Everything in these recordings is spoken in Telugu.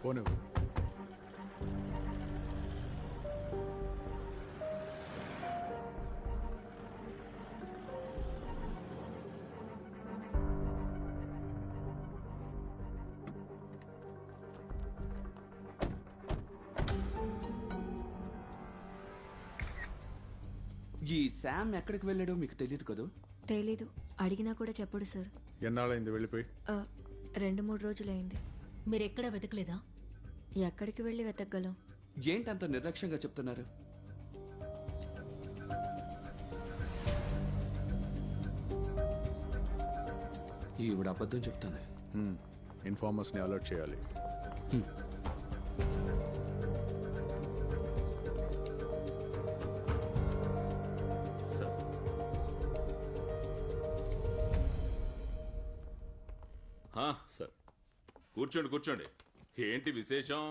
పోను. ఈ శామ్ ఎక్కడికి వెళ్ళాడో మీకు తెలియదు కదూ? తెలీదు, అడిగినా కూడా చెప్పడు సార్. ఎన్నాళ్ళైంది వెళ్ళిపోయి? 2-3 రోజులైంది. మీరెక్కడా వెతకలేదా? ఎక్కడికి వెళ్ళి వెతకగలం? ఏంటంత నిర్లక్ష్యంగా చెప్తున్నారు? ఈవిడ అబద్ధం చెప్తాను. ఇన్ఫార్మర్స్ని అలర్ట్ చేయాలి. సార్ కూర్చోండి కూర్చోండి. ఏంటి విశేషం?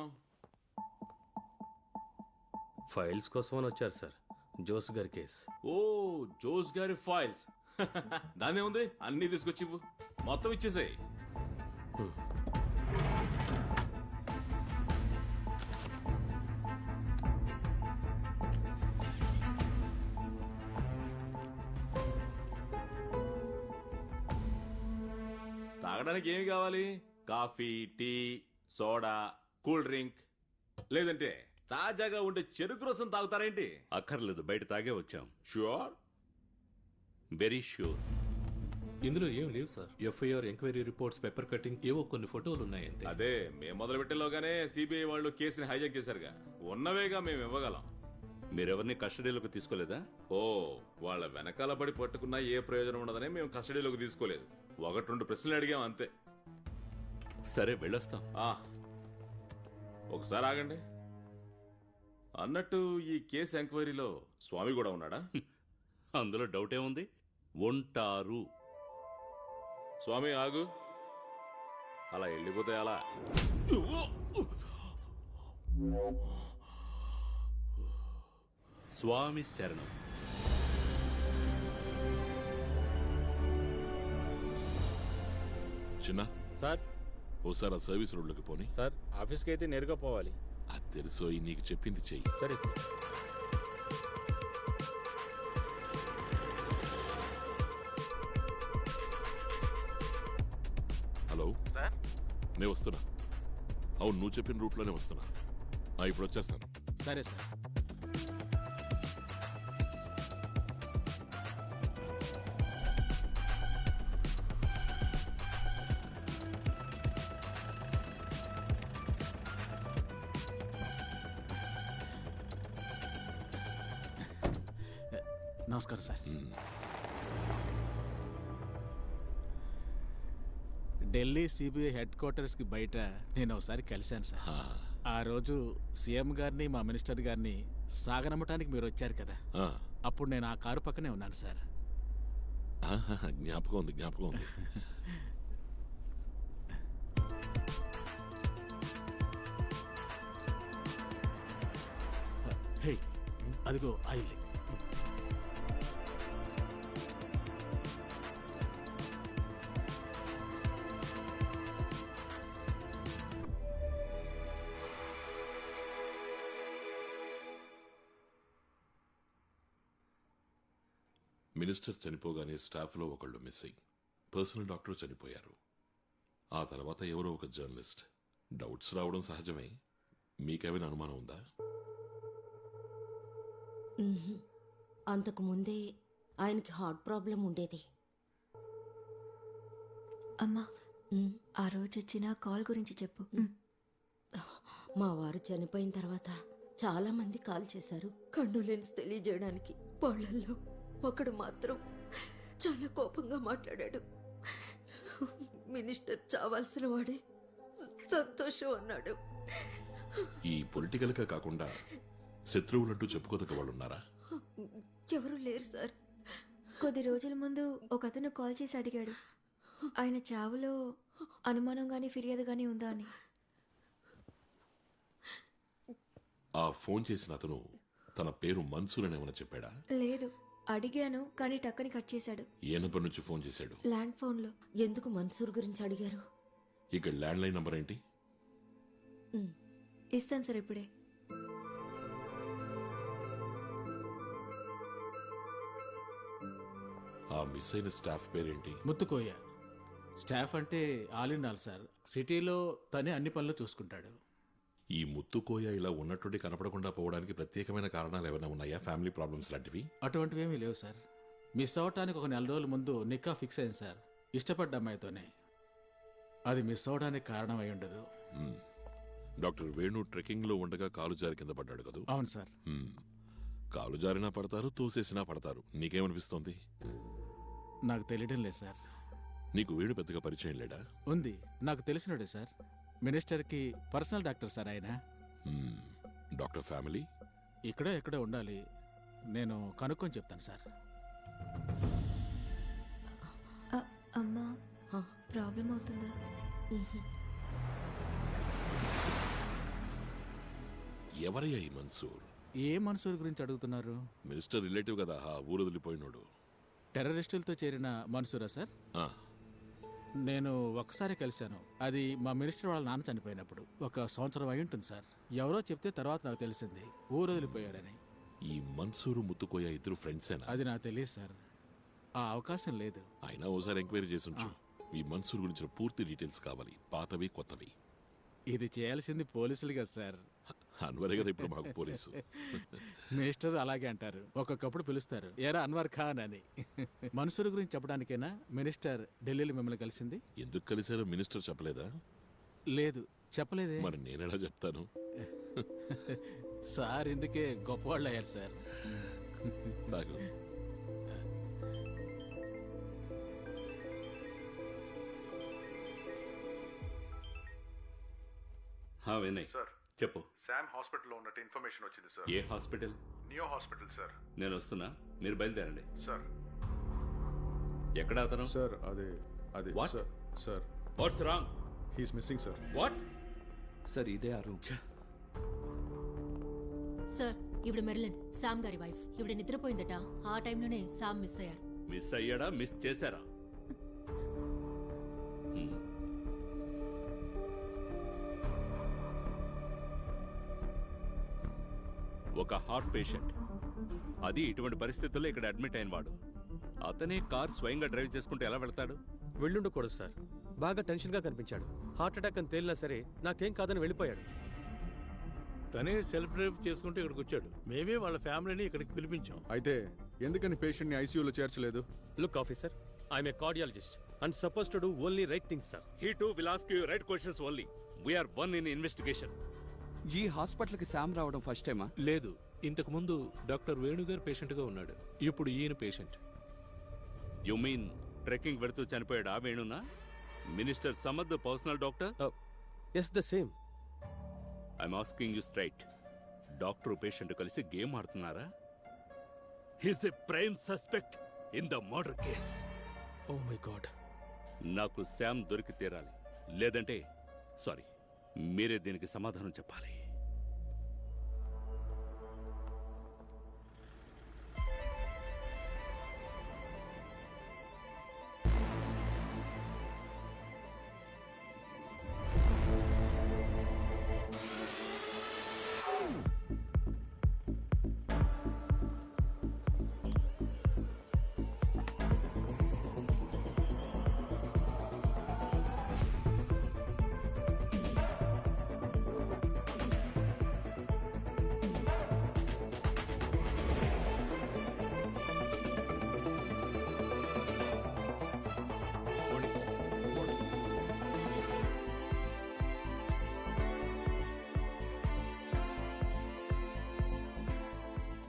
ఫైల్స్ కోసం అని వచ్చారు సార్. జోస్ గారి కేసు. ఓ, జోస్ గారి ఫైల్స్. దానే ఉంది, అన్ని తీసుకొచ్చి ఇవ్వు. మొత్తం ఇచ్చేసాయి. తాగడానికి ఏమి కావాలి? Coffee, tea, soda, cool drink, లేదంటే తాజాగా ఉండే చెరుకు రసం తాగుతారేంటి? అక్కర్లేదు, బయట తాగే వచ్చాం. ష్యూర్? Very sure. ఇందులో ఏం లేవు sir. FIR, enquiry reports, paper cutting, ఏవో కొన్ని ఫోటోలు ఉన్నాయంతే. అదే మేము మొదలు పెట్టేలోగానే సిబిఐ వాళ్ళు కేసుని హైజాక్ చేశారుగా. ఉన్నవేగా మేము ఇవ్వగలం. మీరెవరిని కస్టడీలోకి తీసుకోలేదా? ఓ, వాళ్ళ వెనకాల పడి పట్టుకున్నా ఏ ప్రయోజనం ఉండదని మేము కస్టడీలోకి తీసుకోలేదు. 1-2 ప్రశ్నలు అడిగాం అంతే. సరే, వెళ్ళొస్తాం. ఒకసారి ఆగండి. అన్నట్టు ఈ కేసు ఎంక్వైరీలో స్వామి కూడా ఉన్నాడా? అందులో డౌటే ఉంది, ఉంటారు. స్వామి ఆగు. అలా వెళ్ళిపోతే అలా. స్వామి శరణం. చిన్న సార్, ఓసారి ఆ సర్వీస్ రోడ్లోకి పోని. సార్ ఆఫీస్కి అయితే నేరుగా పోవాలి. అది తెలుసో, నీకు చెప్పింది చెయ్యి. సరే సార్. హలో సార్, నేను వస్తున్నా. అవును, నువ్వు చెప్పిన రూట్లోనే వస్తున్నా. ఇప్పుడు వచ్చేస్తాను. సరే సార్. నమస్కారం sir. Delhi CBI head quarters కి బయట నేను ఒకసారి కలిశాను సార్. ఆ రోజు సీఎం గారిని, మా మినిస్టర్ గారిని సాగనమ్మటానికి మీరు వచ్చారు కదా. అప్పుడు నేను ఆ కారు పక్కనే ఉన్నాను సార్. జ్ఞాపకం ఉంది, జ్ఞాపకం ఉంది. హే, అదిగో ఆయిల్. మినిస్టర్ చనిపోగానే స్టాఫ్లో ఒకళ్ళు మిస్సింగ్. పర్సనల్ డాక్టర్ చనిపోయారు. ఆ తర్వాత ఎవరో ఒక జర్నలిస్ట్. డౌట్స్ రావడం సహజమే. మీకేమైనా అనుమానం ఉందా? అంతకు ముందే ఆయనకి హార్ట్ ప్రాబ్లం ఉండేది. అమ్మా, ఆ రోజు వచ్చిన కాల్ గురించి చెప్పు. మా వారు చనిపోయిన తర్వాత చాలా మంది కాల్ చేశారు కండోలెన్స్ తెలియజేయడానికి. వాళ్ళల్లో ఒకడు మాత్రం చాలా కోపంగా మాట్లాడాడు. మినిస్టర్ చావాల్సిన వాడే, సంతోషం అన్నాడు. ఈ పొలిటికల్ గా కాకుండా శత్రువులంటూ చెప్పుకోదగ్గ వాళ్ళు ఉన్నారా? ఎవరు లేరు సార్. కొద్ది రోజుల ముందు ఒక అతను కాల్ చేసి అడిగాడు, ఆయన చావులో అనుమానం గానీ ఫిర్యాదు గానీ ఉందా అని. ఆ ఫోన్ చేసిన అతను తన పేరు మన్సూర్ అని ఏమైనా చెప్పాడా? లేదు, అడిగాను కానీ టక్కని కట్ చేశాడు. ఏ నంబర్ నుంచి ఫోన్ చేశాడు? ల్యాండ్ ఫోన్ లో. ఎందుకు మన్సూర్ గురించి అడిగారు? ఇక ల్యాండ్ లైన్ నంబర్ ఏంటి? ఇస్తాను సార్ ఇప్పుడే. ఆ మిస్ అయిన స్టాఫ్ పేరేంటి? ముత్తుకోయ. స్టాఫ్ అంటే ఆల్ ఇన్ ఆల్ సార్. సిటీలో తనే అన్ని పనులు చూసుకుంటాడు. ఈ ముత్తుకోయ ఇలా ఉన్నట్టుండి కనపడకుండా పోవడానికి ప్రత్యేకమైన కారణాలు ఏమైనా ఉన్నాయా? ఫ్యామిలీ ప్రాబ్లమ్స్ లాంటివి? అటువంటివేమీ లేవు సార్. మిస్ అవటానికి ఒక 4 రోజుల ముందు నిక్కా ఫిక్స్ అయింది సార్, ఇష్టపడ్డ అమ్మాయితోనే. అది మిస్ అవడానికి కారణం అయి ఉండదు. డాక్టర్ వేణు ట్రెక్కింగ్ లో ఉండగా కాలు జారి కింద పడ్డాడు కదా? అవును సార్. కాలు జారినా పడతారు, తోసేసినా పడతారు. నీకేమనిపిస్తోంది? నాకు తెలియడం లేదు సార్. నీకు వేణు పెద్దగా పరిచయం లేడా? ఉంది, నాకు తెలిసినడే సార్. మినిస్టర్కి పర్సనల్ డాక్టర్ సార్ ఆయన. డాక్టర్ ఫ్యామిలీ ఇక్కడే ఎక్కడే ఉండాలి. నేను కనుక్కొని చెప్తాను సార్. అమ్మా, ప్రాబ్లం అవుతుందా? ఎవరయ్యా ఈ మన్సూర్? ఏ మన్సూర్ గురించి అడుగుతున్నారు? మినిస్టర్ రిలేటివ్ కదా, ఆ ఊరు వదిలిపోయినోడు. టెర్రరిస్టులతో చేరిన మన్సూరా సార్? ఆ, నేను ఒకసారి కలిశాను. అది మా మినిస్టర్ వాళ్ళ నాన్న చనిపోయినప్పుడు. 1 సంవత్సరం అయి ఉంటుంది సార్. ఎవరో చెప్తే తర్వాత నాకు తెలిసింది ఊరు వదిలిపోయారని. ఈ మన్సూరు ముత్తుకోయ ఇద్దరు ఫ్రెండ్సేనా? అది నాకు తెలియదు సార్. ఆ అవకాశం లేదు. అయినా ఓసారి ఎంక్వైరీ చేసి ఉంచు. ఈ మన్సూర్ గురించిన పూర్తి డీటెయిల్స్ కావాలి, పాతవి కొత్తవి. ఇది చేయాల్సింది పోలీసులు కదా సార్. అన్వరే కదా ఇప్పుడు మాకు పోలీసు. మినిస్టర్ అలాగే అంటారు. ఒక్కొక్కప్పుడు పిలుస్తారు, ఏరా అన్వర్ ఖాన్ అని. మన్సూర్ గురించి చెప్పడానికైనా మినిస్టర్ ఢిల్లీలో మిమ్మల్ని కలిసింది? ఎందుకు కలిశారో మినిస్టర్ చెప్పలేదా? లేదు, చెప్పలేదే. మరి నేనెలా చెప్తాను? సార్ ఇందుకే గొప్పవాళ్ళు అయ్యారు సార్. తాగు. వినయ్ సార్, చెప్పు. శామ్ హాస్పిటల్లో ఉన్నట్టు ఇన్ఫర్మేషన్ వచ్చింది సార్. ఏ హాస్పిటల్? Neo hospital sir. నేను వస్తున్నా, మీరు బయలుదేరండి. సార్. ఎక్కడ అతను? సార్ అది అది What? Sir. Sir, what's wrong? He's missing sir. What? Sir ఇదే ఆ రూమ్. సార్, ఇవిడ మెర్లిన్, సామ్ గారి వైఫ్. ఇవిడ నిద్రపోయిందట. ఆ టైంలోనే సామ్ మిస్ అయ్యారు. మిస్ అయ్యాడా, మిస్ చేశారా? ఒక హార్ట్ పేషెంట్, అది ఇటువంటి పరిస్థితుల్లో ఇక్కడ అడ్మిట్ అయిన వాడు. అతనే కార్ స్వయంగా డ్రైవ్ చేసుకుంటూ ఎలా వెళ్తాడు? వెళ్ళుండకూడదు సార్. బాగా టెన్షన్గా కనిపించాడు. హార్ట్ అటాక్ అని తేలినా సరే నాకేం కాదని వెళ్ళిపోయాడు. తనే సెల్ఫ్ డ్రైవ్ చేసుకుంటూ ఇక్కడికి వచ్చాడు. మేమే వాళ్ళ ఫ్యామిలీని ఇక్కడికి పిలిపించాం. అయితే ఎందుకని పేషెంట్ని ఐసీయూలో చేర్చలేదు? Look officer, I'm a cardiologist and suppose to do only right things sir. He too will ask you right questions only. We are one in investigation. ఈ హాస్పిటల్కి శామ్ రావడం ఫస్ట్ టైమా? లేదు, ఇంతకు ముందు డాక్టర్ వేణుగారు పేషెంట్ గా ఉన్నాడు. ఇప్పుడు ఈయన పేషెంట్. You mean ట్రెక్కింగ్ వెళుతూ చనిపోయాడు ఆ వేణునా? Minister Samad personal doctor? Yes, the same. I'm asking you straight. Doctor patient కలిసి గేమ్ ఆడుతున్నారా? He's a prime suspect in the murder case. Oh my God. నాకు శామ్ దొరికి తీరాలి, లేదంటే సారీ, మీరే దీనికి సమాధానం చెప్పాలి.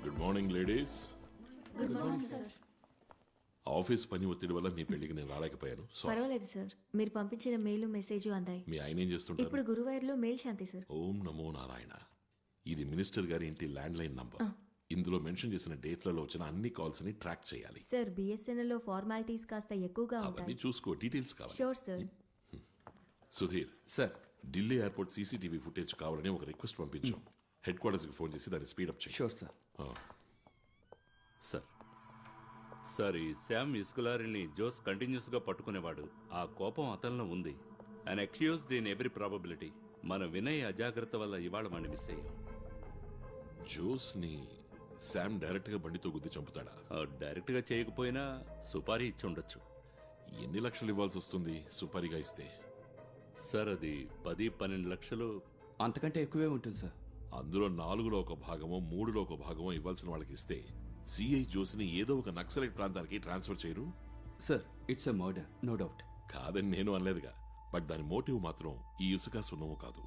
Good morning ladies. Good morning sir. Office పని ఒత్తిడి వల్ల మీ పెళ్లికి నేను రాలేకపోయాను. సారీ. పర్వాలేదు సార్, మీరు పంపించిన మెయిల్ మెసేజ్ అందాయి. మీ ఆయన ఏం చేస్తుంటారు? ఇప్పుడు గురువాయూర్లో మెయిల్ శాంతి సార్. ఓం నమో నారాయణ. ఇది మినిస్టర్ గారి ఇంటి ల్యాండ్ లైన్ నంబర్. ఇందులో మెన్షన్ చేసిన డేట్లలో వచ్చిన అన్ని కాల్స్ ని ట్రాక్ చేయాలి. సార్, బిఎస్ఎన్ఎల్ లో ఫార్మాలిటీస్ కాస్త ఎక్కువగా అవన్నీ ఉంటాయి. చూసుకో, డీటెయిల్స్ కావాలి. Sure sir. Sudheer, sir, Delhi airport CCTV footage కావాలని ఒక రిక్వెస్ట్ పంపించాం. హెడ్ క్వార్టర్స్ కి ఫోన్ చేసి దాన్ని స్పీడప్ చేయి. Sure sir. సార్, ఈ శామ్ ఇస్కులారిని జోస్ కంటిన్యూస్ గా పట్టుకునేవాడు. ఆ కోపం అతనిలో ఉంది. And accused in every probability. మన వినయ్ అజాగ్రత్త వల్ల ఇవాళ మనం మిస్ అయ్యాం. జోస్ని శామ్ డైరెక్ట్ గా బండితో గుద్ది చంపుతాడా? డైరెక్ట్ గా చేయకపోయినా సుపారీ ఇచ్చి ఉండొచ్చు. ఎన్ని లక్షలు ఇవ్వాల్సి వస్తుంది సుపారీగా ఇస్తే? సార్ అది 10-12 లక్షలు. అంతకంటే ఎక్కువే ఉంటుంది సార్. అందులో 4లో ఒక భాగమో 3లో ఒక భాగమో ఇవ్వాల్సిన వాళ్ళకి ఇస్తే సిఐ జోస్ని ఏదో ఒక నక్సలైట్ ప్రాంతానికి ట్రాన్స్ఫర్ చేయరు? Sir it's a murder, no doubt. కాదని నేను అనలేదుగా, బట్ దాని మోటివ్ మాత్రం ఈ ఇసుక సున్నము కాదు.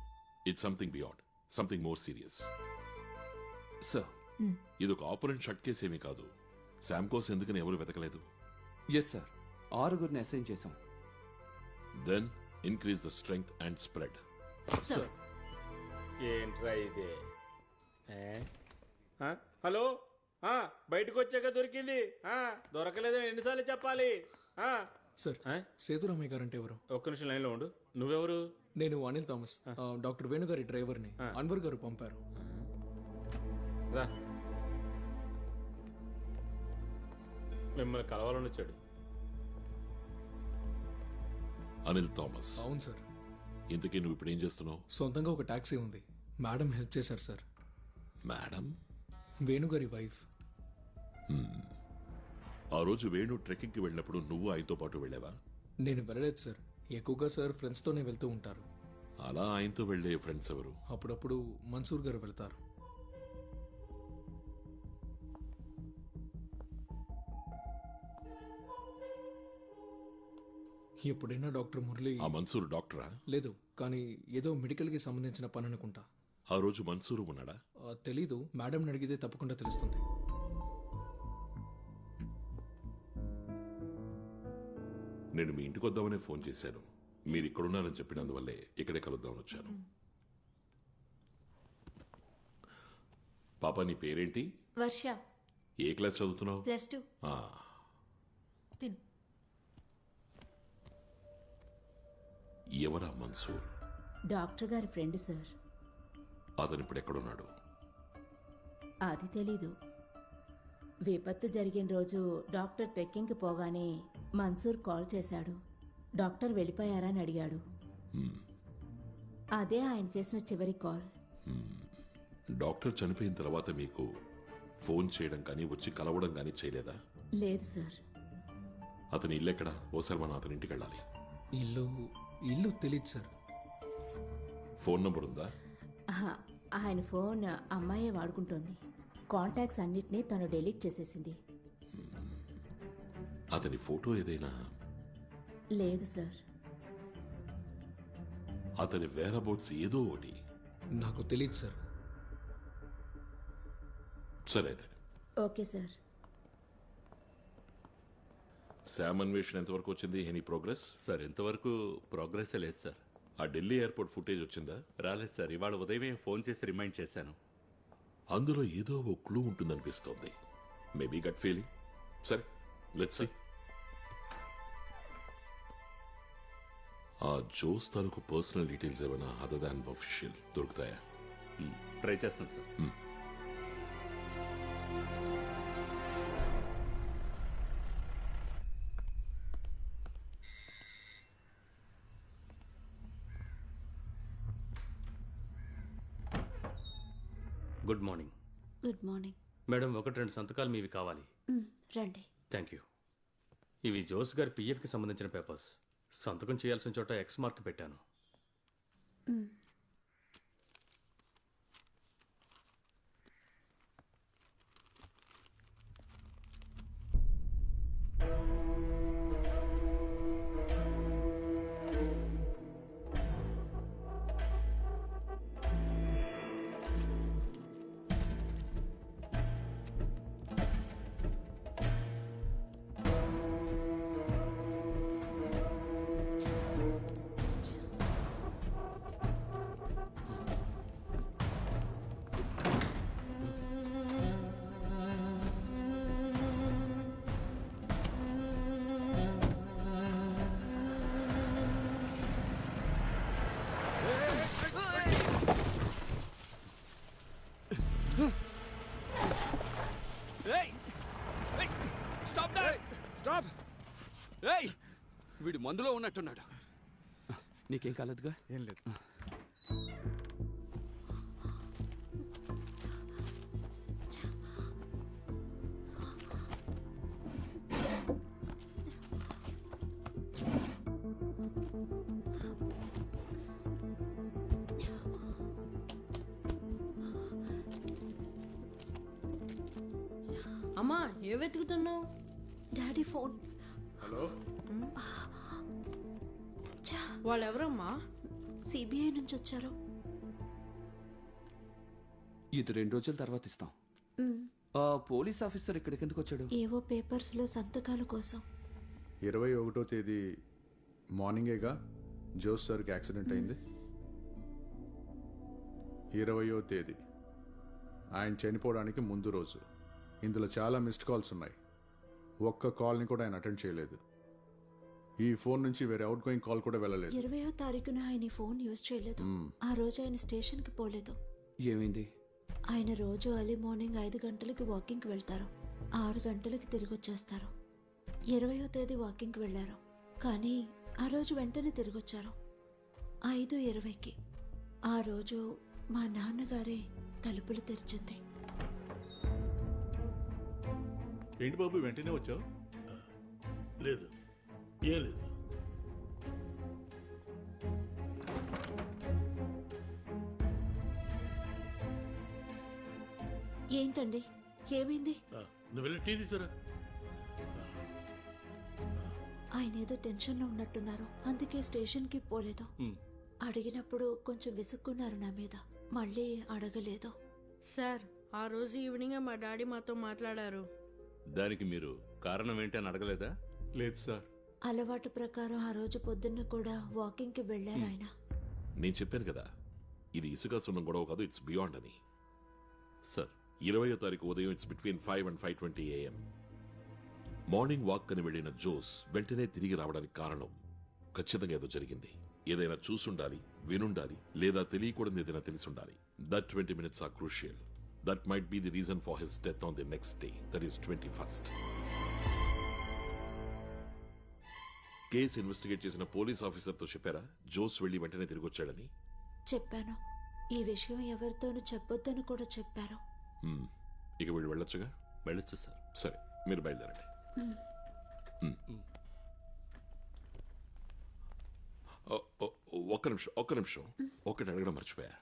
It's something beyond, something more serious. Sir ఇది ఒక ఆపరెంట్ షట్ కేసు ఏమీ కాదు. శామ్ కోసం ఎందుకని ఎవరు వెతకలేదు? ఎస్ సార్, 6గురిని అసైన్ చేశాం. Then increase the strength and spread. Sir ఏంట్రా ఇదే? హలో, బయటకు వచ్చాక దొరికింది. దొరకలేదని ఎన్నిసార్లు చెప్పాలి? సార్ సేతురామయ్య గారు అంటే ఎవరు? ఒక్క నిమిషం లైన్లో ఉండు. నువ్వెవరు? నేను అనిల్ థామస్, డాక్టర్ వేణుగారి డ్రైవర్ని. అన్వర్ గారు పంపారు. రా, మిమ్మల్ని కలవాలని వచ్చాడు. అనిల్ థామస్? అవును సార్. ఇంతకీ నువ్వు ఇప్పుడు ఏం చేస్తున్నావు? సొంతంగా ఒక టాక్సీ ఉంది. మేడం హెల్ప్ చేశారు సార్. మేడం? వేణుగారి వైఫ్. ఆ రోజు వేణు ట్రెక్కింగ్ కి వెళ్ళినప్పుడు నువ్వు ఆయనతో పాటు వెళ్ళావా? నేను వెళ్ళలేదు సార్. ఎక్కువగా సార్ ఫ్రెండ్స్తోనే వెళ్తూ ఉంటారు. అలా ఆయనతో వెళ్ళే ఫ్రెండ్స్ ఎవరు? అప్పుడప్పుడు మన్సూర్ గారు వెళ్తారు. ఎప్పుడైనా డాక్టర్ మురళి. ఆ మన్సూర్ డాక్టరా? లేదు, కానీ ఏదో మెడికల్ కి సంబంధించిన పని అనుకుంటా. ఆ రోజు మన్సూరు ఉన్నాడా? తెలీదు. మేడం అడిగితే తప్పకుండా తెలుస్తుంది. నేను మీ ఇంటికి వద్దామనే ఫోన్ చేశాను. మీరు ఇక్కడున్నారని చెప్పినందువల్లే ఇక్కడే కలుద్దామని వచ్చాను. పాప నీ పేరేంటి? వర్ష. ఏ క్లాస్ చదువుతున్నావు? +2. తిను. ఎవరా మన్సూర్? డాక్టర్ గారి ఫ్రెండ్ సార్. అతను ఇప్పుడు ఎక్కడున్నాడు? అది తెలీదు. విపత్తు జరిగిన రోజు డాక్టర్ ట్రెక్కింగ్కి పోగానే మన్సూర్ కాల్ చేశాడు. డాక్టర్ వెళ్ళిపోయారని అడిగాడు. అదే ఆయన చేసిన చివరి కాల్. డాక్టర్ చనిపోయిన తర్వాత మీకు ఫోన్ చేయడం కానీ వచ్చి కలవడం కానీ చేయలేదా? లేదు సార్. అతని ఇల్లు ఎక్కడా? ఓసారి మనం అతని ఇంటికి వెళ్ళాలి. ఇల్లు తెలీదు సార్. ఫోన్ నంబర్ ఉందా? ఆయన ఫోన్ అమ్మాయే వాడుకుంటోంది. కాంటాక్ట్స్ అన్నిటినీ తను డెలీట్ చేసేసింది. అతని ఫోటో ఏదైనా? లేదు సార్. అతని వేరబౌట్స్ ఏదో ఒకటి? నాకు తెలీదు సార్. సరే అయితే. Okay sir. శామ్ అన్వేషణ ఎంతవరకు వచ్చింది? Any progress? సార్ ఇంతవరకు ప్రోగ్రెస్ లేదు సార్. ఆ ఢిల్లీ ఎయిర్పోర్ట్ ఫుటేజ్ వచ్చిందా? రాలేదు సార్. ఇవాళ ఉదయమే ఫోన్ చేసి రిమైండ్ చేశాను. అందులో ఏదో ఓ క్లూ ఉంటుందనిపిస్తోంది. Maybe gut feeling. సరే, లెట్స్ సీ. ఆ జోస్ తాలూకు పర్సనల్ డీటెయిల్స్ ఏమైనా అదర్ దాన్ అఫీషియల్ దొరుకుతాయా? ట్రై చేస్తాను sir. Good morning. Good morning madam. 1-2 సంతకాలు మీవి కావాలి. రండి. Thank you. ఇవి జోస్ గారి పిఎఫ్కి సంబంధించిన పేపర్స్. సంతకం చేయాల్సిన చోట ఎక్స్ మార్క్ పెట్టాను. వీడు మందులో ఉన్నట్టున్నాడు. నీకేం కాలేదుగా? ఏం లేదు. అమ్మా ఏ వెతుకుతున్నావు? Daddy phone. హలో, వాళ్ళెవరమ్మా? సిబిఐ నుంచి వచ్చారు. ఇది 2 రోజుల తర్వాత ఇస్తాం. ఆ పోలీస్ ఆఫీసర్ ఇక్కడికి ఎందుకు వచ్చాడు? ఏవో పేపర్స్ లో సంతకాల కోసం. 21వ తేదీ మార్నింగేగా జోస్ సార్కి యాక్సిడెంట్ అయింది. 20వ తేదీ ఆయన చనిపోవడానికి ముందు రోజు. ఇందులో చాలా మిస్డ్ కాల్స్ ఉన్నాయి. ఒక్క కాల్ని కూడా ఆయన అటెండ్ చేయలేదు. ఈ ఫోన్ నుంచి వేరే అవుట్ గోయింగ్ కాల్ కూడా వెళ్ళలేదు. 20వ తారీఖున ఆయన ఈ ఫోన్ యూజ్ చేయలేదు. ఆ రోజు ఆయన స్టేషన్ కి పోలేదు. ఏమైంది? ఆయన రోజు ఎర్లీ మార్నింగ్ 5 గంటలకి వాకింగ్కి వెళ్తారు, 6 గంటలకి తిరిగి వచ్చేస్తారు. 20వ తేదీ వాకింగ్కి వెళ్ళారు, కానీ ఆ రోజు వెంటనే తిరిగి వచ్చారు 5:20కి. ఆ రోజు మా నాన్నగారే తలుపులు తెరిచింది. ఏంటి బాబు వెంటనే వచ్చావు? లేదు, ఏం లేదు. ఏంటండి, ఏమైంది? నువ్వు వెళ్ళి టీ తీసుకురా. ఆయన ఏదో టెన్షన్లో ఉన్నట్టున్నారు, అందుకే స్టేషన్కి పోలేదు. అడిగినప్పుడు కొంచెం విసుక్కున్నారు నా మీద, మళ్ళీ అడగలేదు. సార్, ఆ రోజు ఈవినింగ్ మా డాడీ మాతో మాట్లాడారు. దానికి మీరు కారణం ఏంటని అడగలేదా? లేదు సార్. అలవాటు ప్రకారం ఆ రోజు పొద్దున్న కూడా వాకింగ్కి వెళ్ళారు ఆయన. నేను చెప్పాను కదా, ఇది ఇసుక సున్నం గొడవ కాదు, ఇట్స్ బియాండ్ అని. సార్, 20వ తారీఖు ఉదయం it's between 5 and 5:20 AM. Morning walk అని వెళ్ళిన జోస్ వెంటనే తిరిగి రావడానికి కారణం ఖచ్చితంగా ఏదో జరిగింది. ఏదైనా చూసుండాలి, వినుండాలి, లేదా తెలియకూడదు ఏదైనా తెలిసుండాలి. That 20 minutes are crucial. That might be the reason for his death on the next day, that is 21st. Case investigate చేసిన పోలీస్ ఆఫీసర్తో చెప్పారా జోస్ వెళ్లి వెంటనే తిరిగి వచ్చాడని? చెప్పాను. ఈ విషయం ఎవరితోనూ చెప్పొద్దని కూడా చెప్పారు. ఇక వీళ్ళు వెళ్ళొచ్చుగా? వెళ్ళొచ్చు సార్. సరే, మీరు బయలుదేరండి. ఒక్క నిమిషం ఒకటి అడగడం మర్చిపోయా.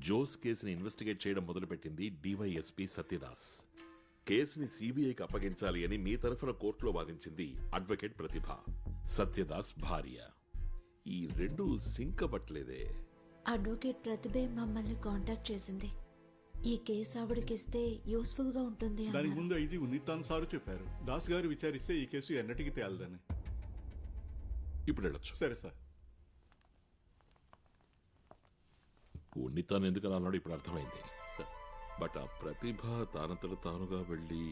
జోస్ కేసుని ఇన్వెస్టిగేట్ చేయడం మొదలుపెట్టింది డివైఎస్పీ సత్యదాస్. కేసుని సిబిఐకి అప్పగించాలి అని మీ తరఫున కోర్టులో వాదించింది అడ్వకేట్ ప్రతిభ, సత్యదాస్ భార్య. ఈ రెండు సింక్ అవ్వట్లేదే. అడ్వకేట్ ప్రతిభే మమ్మల్ని కాంటాక్ట్ చేసింది. ఈ కేసు ఆవిడకిస్తే యూస్ఫుల్ గా ఉంటుంది దానికి అన్నారు. ముందు ఇది ఉన్నితాన్ సారు చెప్పారు. దాస్ గారు విచారిస్తే ఈ కేసు ఎన్నటికి తేలదని. ఇప్పుడు వెళ్ళొచ్చు. సరే సార్. ఉన్నితాన్ ఎందుకని అన్నాడు ఇప్పుడు అర్థమైంది సార్. బట్ ఆ ప్రతిభ తానంతట తానుగా వెళ్ళి...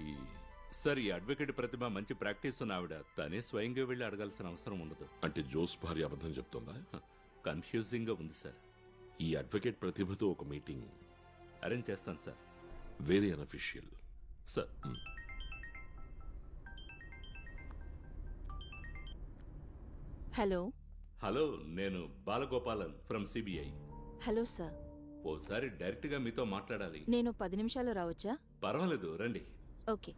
సార్, ఈ అడ్వకేట్ ప్రతిభ మంచి ప్రాక్టీస్ ఉన్న ఆవిడ తనే స్వయంగా వెళ్ళి అడగాల్సిన అవసరం ఉండదు. అంటే జోస్ భార్య అబద్ధం చెప్తుందా? కన్ఫ్యూజింగ్ గా ఉంది సార్. ఈ అడ్వకేట్ ప్రతిభతో ఒక మీటింగ్ అరేంజ్ చేస్తాను sir. Very unofficial sir. Hello. Hello, నేను Balagopalan from CBI. Hello sir. ఓసారి డైరెక్ట్ గా మీతో మాట్లాడాలి. నేను 10 నిమిషాలు రావచ్చా? పర్వాలేదు, రండి. ఓకే.